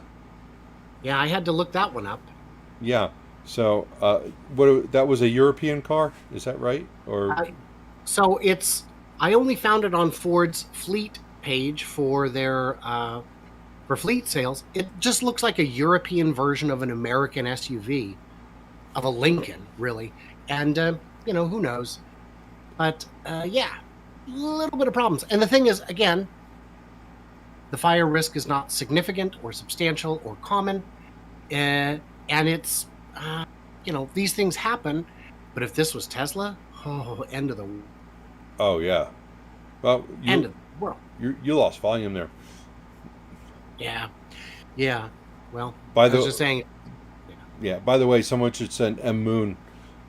Yeah, I had to look that one up. Yeah. So, that was a European car? Is that right? Or so I only found it on Ford's fleet page for their for fleet sales. It just looks like a European version of an American SUV, of a Lincoln, really. And who knows? But a little bit of problems. And the thing is, again, the fire risk is not significant or substantial or common, and it's these things happen. But if this was Tesla, end of the. Oh yeah. Well, end of the Well, You lost volume there. yeah, yeah. Well, By I was the just saying. Yeah. By the way, someone should send M Moon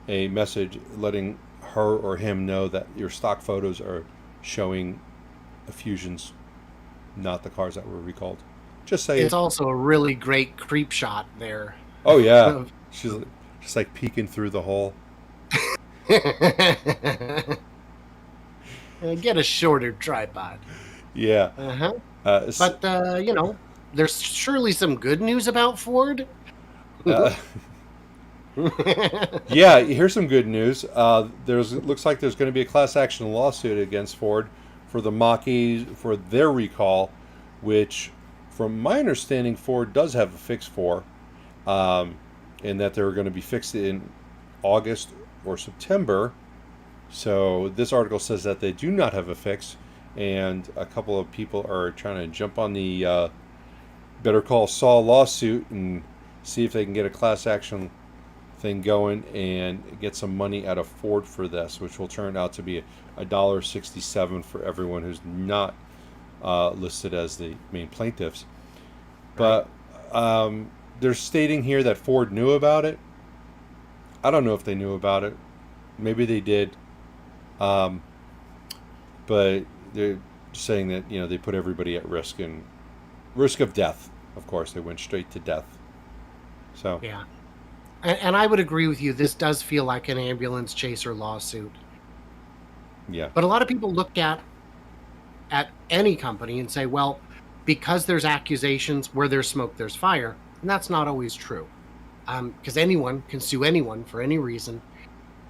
a message letting her or him know that your stock photos are showing Fusions, not the cars that were recalled. Just It's saying. also a really great creep shot there. Oh yeah, she's just like peeking through the hole. Get a shorter tripod. Yeah. Uh-huh. Uh, But there's surely some good news about Ford. uh, yeah. Here's some good news. Looks like there's going to be a class action lawsuit against Ford for the Mach-E for their recall, which, from my understanding, Ford does have a fix for, and that they're going to be fixed in August or September. So this article says that they do not have a fix, and a couple of people are trying to jump on the Better Call Saul lawsuit and see if they can get a class action thing going and get some money out of Ford for this, which will turn out to be $1.67 for everyone who's not listed as the main plaintiffs. But they're stating here that Ford knew about it. I don't know if they knew about it. Maybe they did. But they're saying that they put everybody at risk and risk of death. Of course, they went straight to death. So Yeah, and I would agree with you. This does feel like an ambulance chaser lawsuit. yeah, But a lot of people look at any company and say, well, because there's accusations, where there's smoke, there's fire, and that's not always true. Because anyone can sue anyone for any reason.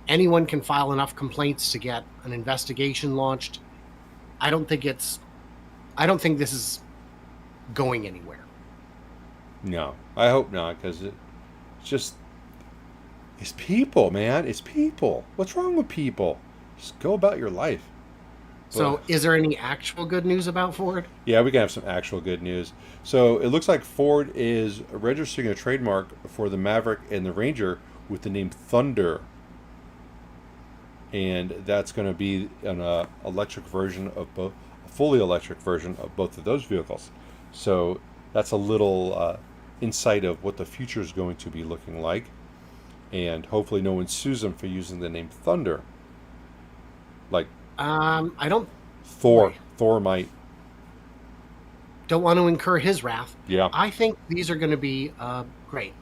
Anyone can file enough complaints to get an investigation launched. I don't think this is going anywhere. no, I hope not, because it's people, man. It's people. What's wrong with people? Just go about your life. So, But is there any actual good news about Ford? yeah, we can have some actual good news. So it looks like Ford is registering a trademark for the Maverick and the Ranger with the name Thunder, and that's going to be an electric version of both, a fully electric version of both of those vehicles. So that's a little insight of what the future is going to be looking like, and hopefully no one sues them for using the name Thunder, like I don't Thor. boy, Thor might. don't want to incur his wrath. Yeah. I think these are going to be great.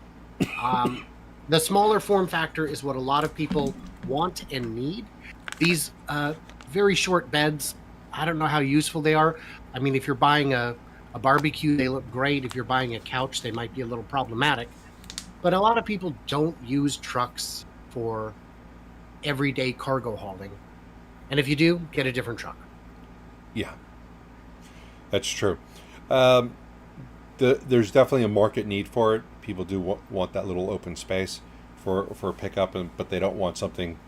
The smaller form factor is what a lot of people want and need. These very short beds, I don't know how useful they are. I mean, if you're buying a barbecue, they look great. If you're buying a couch, they might be a little problematic. But a lot of people don't use trucks for everyday cargo hauling. And if you do, get a different truck. Yeah, that's true. Um, there's definitely a market need for it. People do want that little open space for a pickup, but they don't want something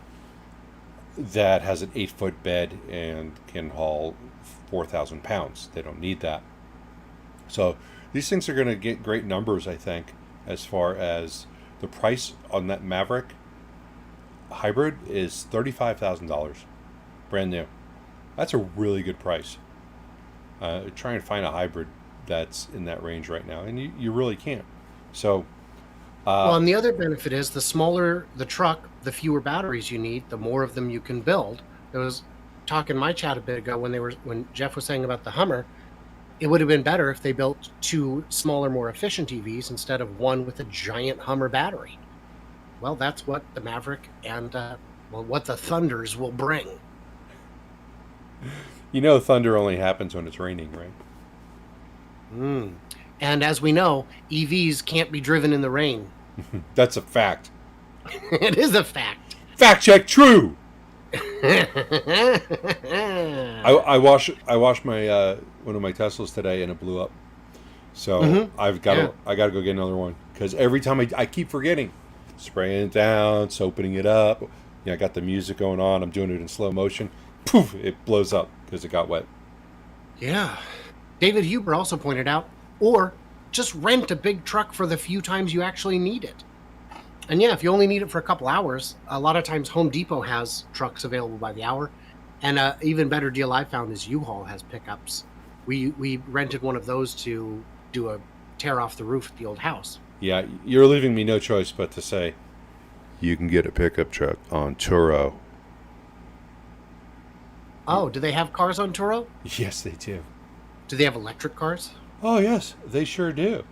that has an 8-foot bed and can haul 4,000 pounds. They don't need that. So these things are going to get great numbers, I think, as far as the price on that Maverick hybrid is $35,000, brand new. That's a really good price. Try and find a hybrid that's in that range right now, and you really can't. So, Well, and the other benefit is the smaller the truck, the fewer batteries you need, the more of them you can build. There was talk in my chat a bit ago when Jeff was saying about the Hummer. It would have been better if they built two smaller, more efficient EVs instead of one with a giant Hummer battery. Well, that's what the Maverick and what the Thunders will bring. thunder only happens when it's raining, right? And as we know, EVs can't be driven in the rain. That's a fact. It is a fact. Fact check true. I I washed my one of my Teslas today and it blew up. So I got to go get another one because every time I keep forgetting, spraying it down, soaping it up. I got the music going on. I'm doing it in slow motion. Poof! It blows up because it got wet. Yeah. David Huber also pointed out, or just rent a big truck for the few times you actually need it. And yeah, if you only need it for a couple hours, a lot of times Home Depot has trucks available by the hour. And a even better deal I found is U-Haul has pickups. We rented one of those to do a tear off the roof at the old house. Yeah, you're leaving me no choice but to say you can get a pickup truck on Turo. Oh, do they have cars on Turo? Yes, they do. Do they have electric cars? Oh yes, they sure do.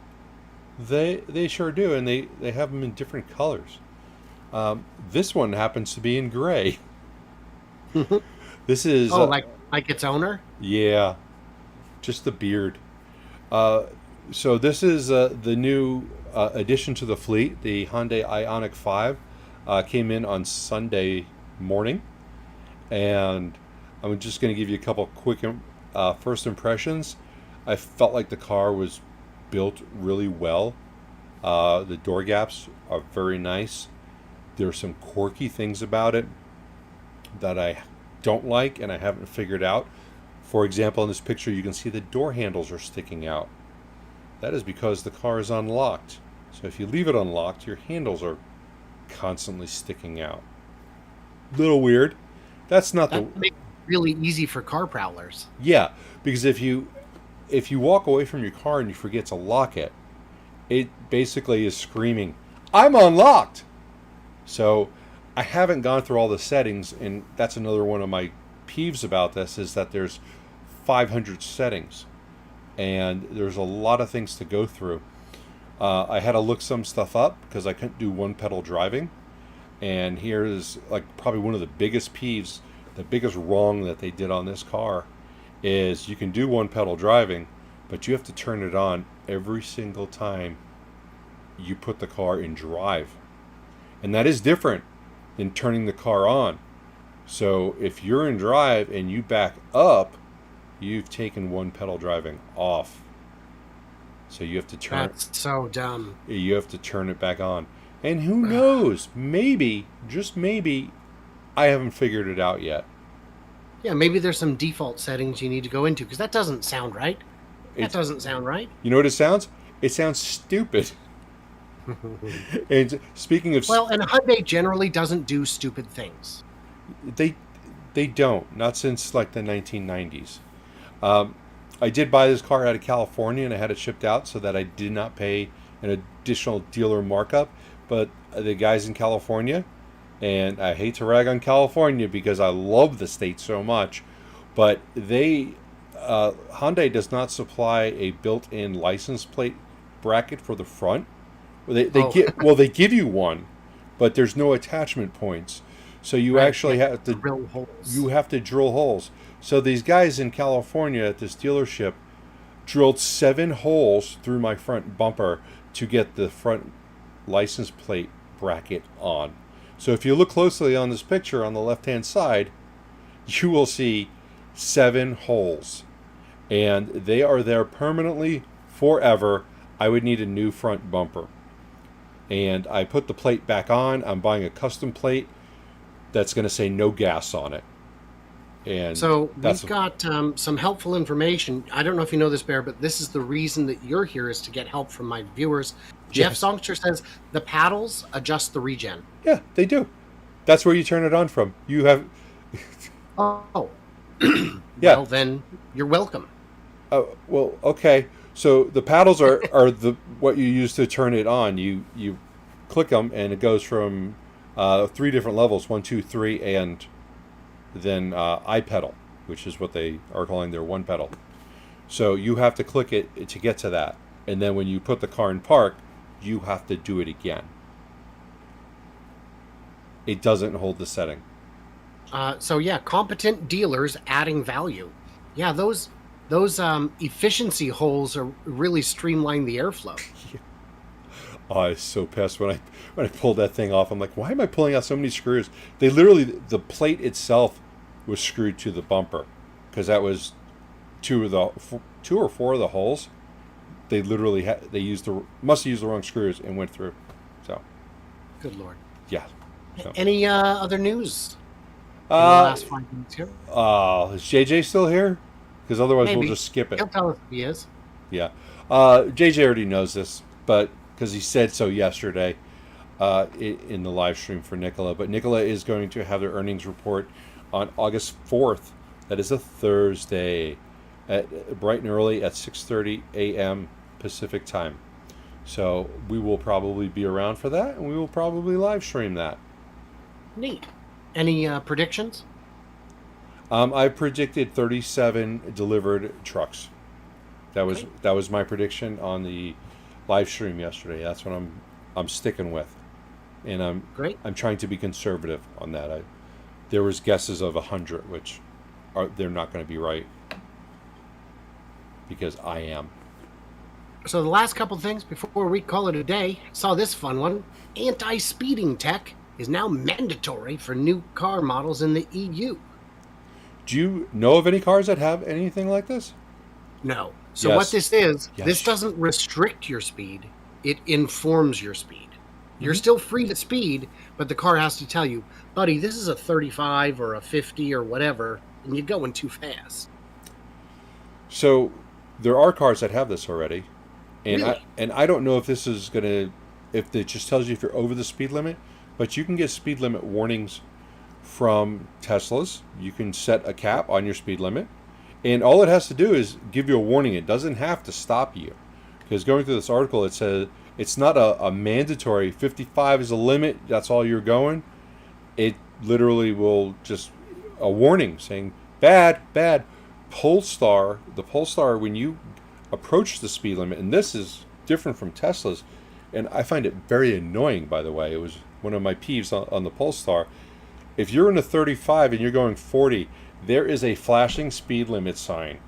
They sure do, and they have them in different colors. This one happens to be in gray. This is Oh, like its owner? yeah, just the beard. Uh, so this is the new addition to the fleet. The Hyundai Ioniq 5 came in on Sunday morning, and I'm just going to give you a couple quick first impressions. I felt like the car was built really well. The door gaps are very nice. There are some quirky things about it that I don't like and I haven't figured out. For example, in this picture, you can see the door handles are sticking out. That is because the car is unlocked. So if you leave it unlocked, your handles are constantly sticking out. Little weird. That's not That makes it really easy for car prowlers. yeah, because if you walk away from your car and you forget to lock it, it basically is screaming, "I'm unlocked." So I haven't gone through all the settings, and that's another one of my peeves about this is that there's 500 settings, and there's a lot of things to go through. I had to look some stuff up because I couldn't do one pedal driving, and here's like probably one of the biggest peeves, the biggest wrong that they did on this car is you can do one pedal driving, but you have to turn it on every single time you put the car in drive. And that is different than turning the car on. So if you're in drive and you back up, you've taken one pedal driving off. So you have to turn That's so dumb. you have to turn it back on. And who knows? Maybe, just maybe, I haven't figured it out yet. Yeah, maybe there's some default settings you need to go into because that doesn't sound right. That It's, doesn't sound right. you know what it sounds? It sounds stupid. And speaking of, Well, and Hyundai generally doesn't do stupid things. they they don't, not since like the 1990s. Um, I did buy this car out of California and I had it shipped out so that I did not pay an additional dealer markup. But the guys in California, and I hate to rag on California because I love the state so much, but Hyundai does not supply a built-in license plate bracket for the front. They give you one, but there's no attachment points. So you Right, actually yeah, have to drill holes. you have to drill holes. So these guys in California at this dealership drilled 7 holes through my front bumper to get the front license plate bracket on. So if you look closely on this picture on the left-hand side, you will see 7 holes. And they are there permanently forever. I would need a new front bumper. And I put the plate back on. I'm buying a custom plate that's going to say no gas on it. And So that's we've got some helpful information. I don't know if you know this, Bear, but this is the reason that you're here is to get help from my viewers. Jeff yes. Songster says the paddles adjust the regen. Yeah, they do. That's where you turn it on from. You have Oh, yeah. well then you're welcome. Well, okay. So the paddles are the what you use to turn it on. You click them and it goes from 3 different levels, 1, 2, 3, and then I pedal, which is what they are calling their one pedal. So you have to click it to get to that, and then when you put the car in park, you have to do it again. It doesn't hold the setting. So yeah, competent dealers adding value. Yeah, those efficiency holes are really streamline the airflow. Oh, I was so pissed when I pulled that thing off. I'm like, why am I pulling out so many screws? They literally, the plate itself was screwed to the bumper because that was 2 or 4 of the holes. They literally must have used the wrong screws and went through. So, Good Lord. yeah. So. Any other news in the last 5 minutes here? Is JJ still here? Because otherwise Maybe. we'll just skip it. He'll tell us if he is. Yeah. JJ already knows this, but because he said so yesterday in the live stream for Nikola. But Nikola is going to have their earnings report on August 4th. That is a Thursday, at bright and early at 6:30 a.m. Pacific time. So we will probably be around for that, and we will probably live stream that. Neat. Any predictions? I predicted 37 delivered trucks. That was my prediction on the live stream yesterday. That's what I'm sticking with, and I'm trying to be conservative on that. There was guesses of 100, which they're not going to be right because I am. So the last couple things before we call it a day, saw this fun one. Anti-speeding tech is now mandatory for new car models in the EU. Do you know of any cars that have anything like this? No. So Yes. what this is, Yes. this doesn't restrict your speed. It informs your speed. You're still free to speed, but the car has to tell you, buddy, this is a 35 or a 50 or whatever, and you're going too fast. So there are cars that have this already, and Really? I don't know if this is if it just tells you if you're over the speed limit, but you can get speed limit warnings from Teslas. You can set a cap on your speed limit, and all it has to do is give you a warning. It doesn't have to stop you, because going through this article, it says it's not a mandatory 55 is a limit, that's all you're going. It literally will just a warning saying bad. The Polestar, when you approach the speed limit, and this is different from Tesla's, and I find it very annoying, by the way. It was one of my peeves on the Polestar. If you're in a 35 and you're going 40, there is a flashing speed limit sign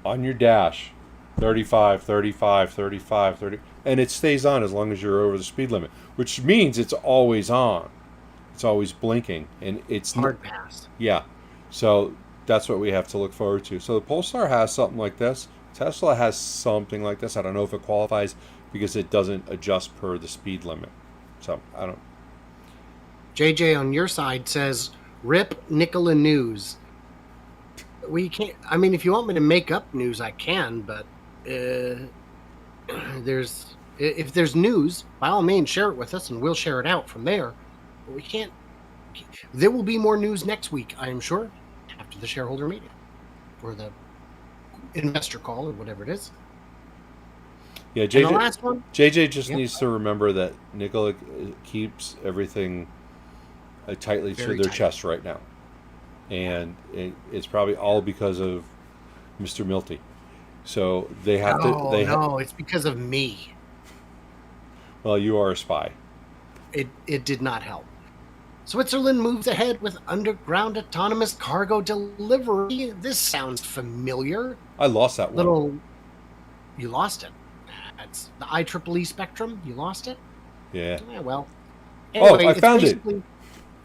on your dash. 35, 35, 35, 30, and it stays on as long as you're over the speed limit, which means it's always on. It's always blinking, and it's Hard pass. Yeah. So that's what we have to look forward to. So the Polestar has something like this. Tesla has something like this. I don't know if it qualifies because it doesn't adjust per the speed limit. So I don't. JJ on your side says, "Rip Nikola news." We can't. I mean, if you want me to make up news, I can. But if there's news, by all means, share it with us, and we'll share it out from there. But we can't. There will be more news next week, I am sure, after the shareholder meeting or the investor call or whatever it is. Yeah, And the last one. JJ just needs to remember that Nikola keeps everything tightly to Very their tight. chest right now, and it's probably all because of Mr. Milty. So they have to. No, it's because of me. Well, you are a spy. It did not help. Switzerland moves ahead with underground autonomous cargo delivery. This sounds familiar. I lost that one. You lost it. That's the IEEE Spectrum. You lost it? Yeah. Yeah, well. Oh, I found it.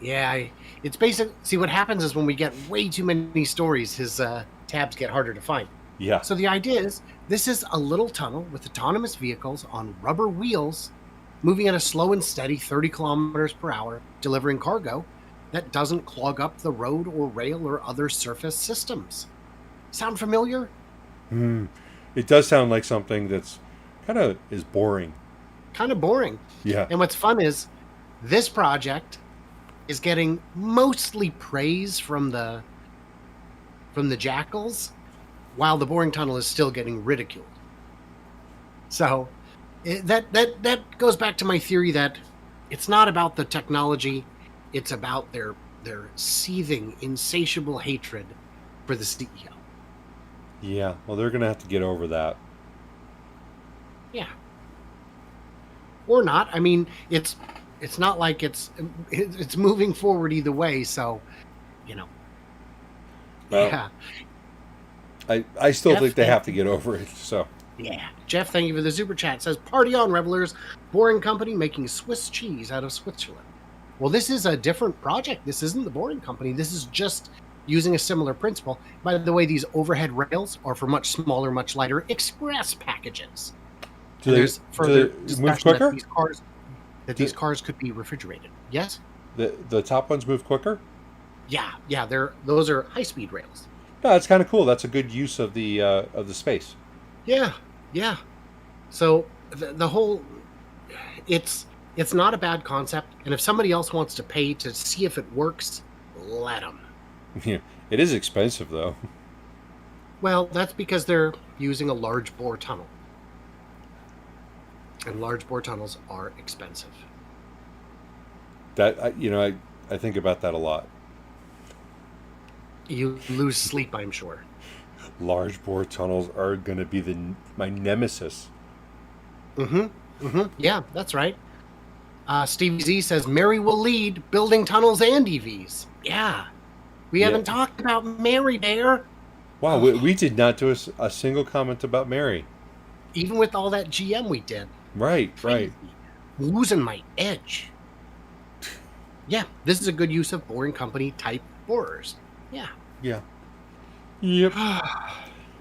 Yeah, it's basic. See, what happens is when we get way too many stories, his tabs get harder to find. Yeah. So the idea is, this is a little tunnel with autonomous vehicles on rubber wheels moving at a slow and steady 30 kilometers per hour, delivering cargo that doesn't clog up the road or rail or other surface systems. Sound familiar? It does sound like something that's kind of is boring. Kind of boring. Yeah. And what's fun is this project is getting mostly praise from the jackals, while the boring tunnel is still getting ridiculed. So that goes back to my theory that it's not about the technology, it's about their seething, insatiable hatred for the CEO. Yeah. Well, they're going to have to get over that. Yeah. Or not. I mean, it's not like it's moving forward either way, so, you know. Well, yeah. I still think they have to get over it. So. Yeah. Jeff, thank you for the super chat. Says, "Party on, revelers. Boring Company making Swiss cheese out of Switzerland." Well, this is a different project. This isn't the Boring Company. This is just using a similar principle. By the way, these overhead rails are for much smaller, much lighter express packages. Do they move quicker? These cars could be refrigerated. Yes? The top ones move quicker? Yeah. Those are high-speed rails. No, that's kind of cool. That's a good use of the space. Yeah. So the whole, it's not a bad concept, and if somebody else wants to pay to see if it works, let them. Yeah, it is expensive though. Well, that's because they're using a large bore tunnel. And large bore tunnels are expensive. I think about that a lot. You lose sleep, I'm sure. Large bore tunnels are going to be my nemesis. Yeah, that's right. Stevie Z says Mary will lead building tunnels and EVs. Yeah. We Yeah. haven't talked about Mary Bear. Wow, we did not do a single comment about Mary. Even with all that GM we did. Right, right. Crazy. Losing my edge. Yeah, this is a good use of boring company type borers. Yeah. Yeah. Yep.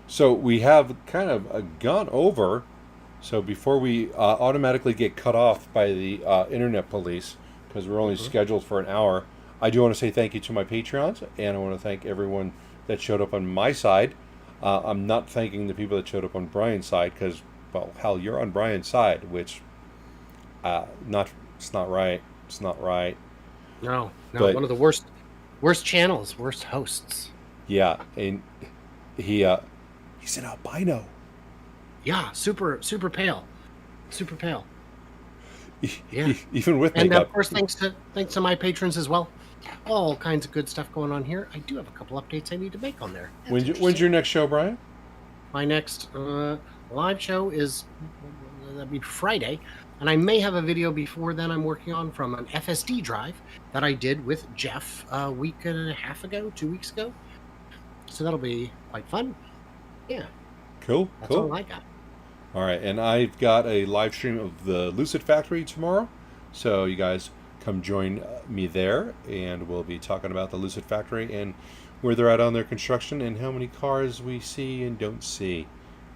So we have kind of gone over. So before we automatically get cut off by the internet police, because we're only scheduled for an hour, I do want to say thank you to my Patreons, and I want to thank everyone that showed up on my side. I'm not thanking the people that showed up on Brian's side, because, well, hell, you're on Brian's side, which it's not right. It's not right. No, But one of the worst channels, worst hosts. yeah, and he's an albino. Yeah, super pale. Super pale. Yeah. Even with And makeup. of course, thanks to my patrons as well. All kinds of good stuff going on here. I do have a couple updates I need to make on there. When's your next show, Brian? My next live show is that'll be Friday, and I may have a video before then I'm working on from an FSD drive that I did with Jeff a week and a half ago, 2 weeks ago. So that'll be quite fun. Yeah. Cool. That's all I got. All right, and I've got a live stream of the Lucid factory tomorrow, so you guys come join me there, and we'll be talking about the Lucid factory and where they're at on their construction and how many cars we see and don't see,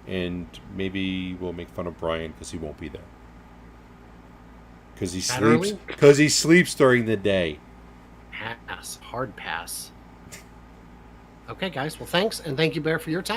and maybe we'll make fun of Brian because he won't be there because he sleeps during the day. Hard pass. Okay, guys. Well, thanks, and thank you, Bear, for your time.